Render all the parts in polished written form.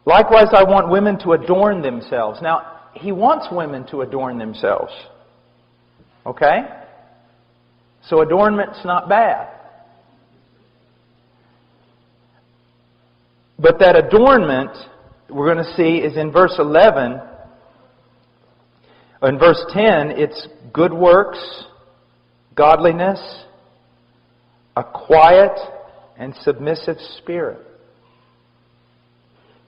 Likewise, I want women to adorn themselves. Now, He wants women to adorn themselves. Okay? So adornment's not bad. But that adornment, we're going to see, is in verse 11. In verse 10, it's good works, godliness, a quiet and submissive spirit.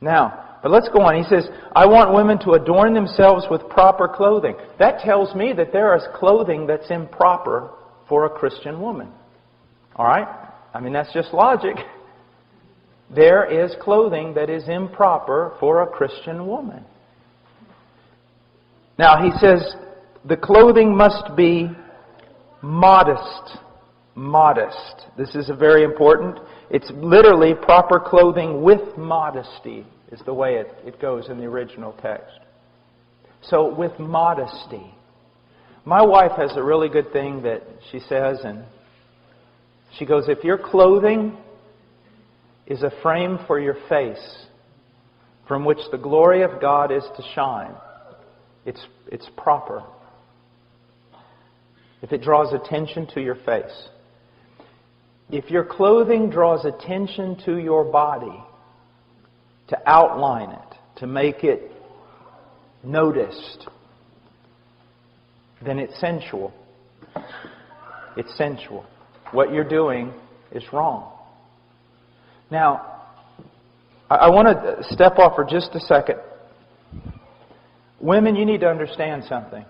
Now, but let's go on. He says, I want women to adorn themselves with proper clothing. That tells me that there is clothing that's improper for a Christian woman. All right? I mean, that's just logic. There is clothing that is improper for a Christian woman. Now, he says, the clothing must be modest. Modest. This is very important. It's literally proper clothing with modesty is the way it goes in the original text. So, with modesty. My wife has a really good thing that she says, and she goes, if your clothing is a frame for your face from which the glory of God is to shine, it's proper. If it draws attention to your face. If your clothing draws attention to your body, to outline it, to make it noticed, then it's sensual. It's sensual. What you're doing is wrong. Now, I want to step off for just a second. Women, you need to understand something.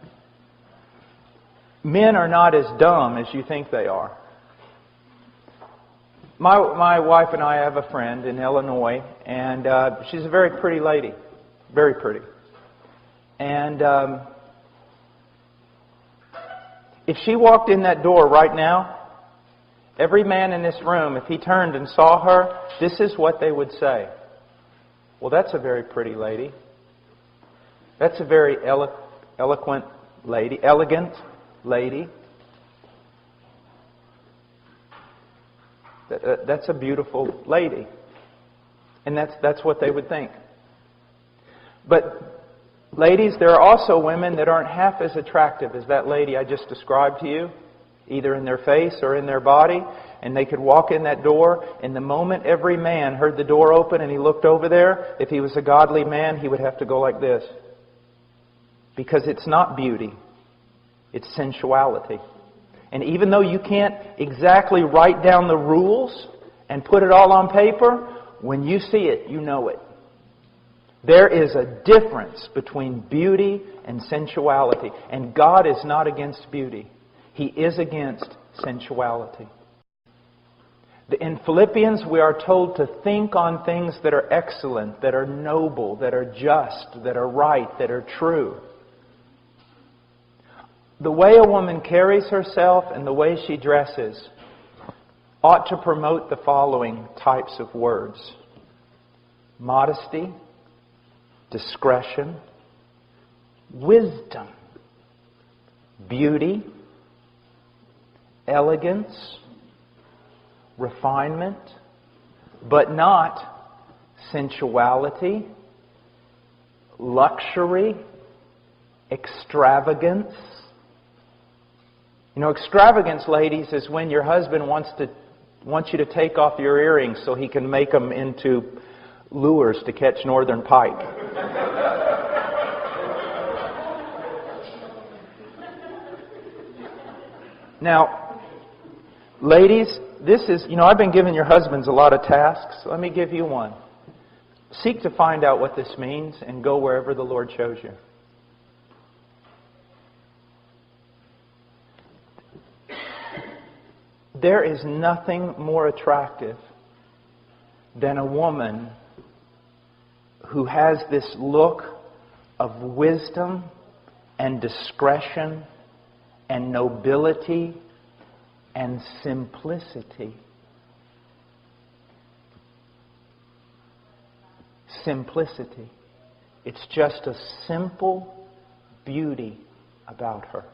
Men are not as dumb as you think they are. My wife and I have a friend in Illinois, and she's a very pretty lady. Very pretty. And if she walked in that door right now, every man in this room, if he turned and saw her, this is what they would say. Well, that's a very pretty lady. That's a very elegant lady. That's a beautiful lady. And that's what they would think. But ladies, there are also women that aren't half as attractive as that lady I just described to you, either in their face or in their body, and they could walk in that door, and the moment every man heard the door open and he looked over there, if he was a godly man, he would have to go like this. Because it's not beauty, it's sensuality. And even though you can't exactly write down the rules and put it all on paper, when you see it, you know it. There is a difference between beauty and sensuality. And God is not against beauty. He is against sensuality. In Philippians, we are told to think on things that are excellent, that are noble, that are just, that are right, that are true. The way a woman carries herself and the way she dresses ought to promote the following types of words: modesty, discretion, wisdom, beauty, elegance, refinement, but not sensuality, luxury, extravagance. You know, extravagance, ladies, is when your husband wants you to take off your earrings so he can make them into lures to catch northern pike. Now, ladies, this is, I've been giving your husbands a lot of tasks. Let me give you one. Seek to find out what this means and go wherever the Lord shows you. There is nothing more attractive than a woman who has this look of wisdom and discretion and nobility and simplicity. Simplicity. It's just a simple beauty about her.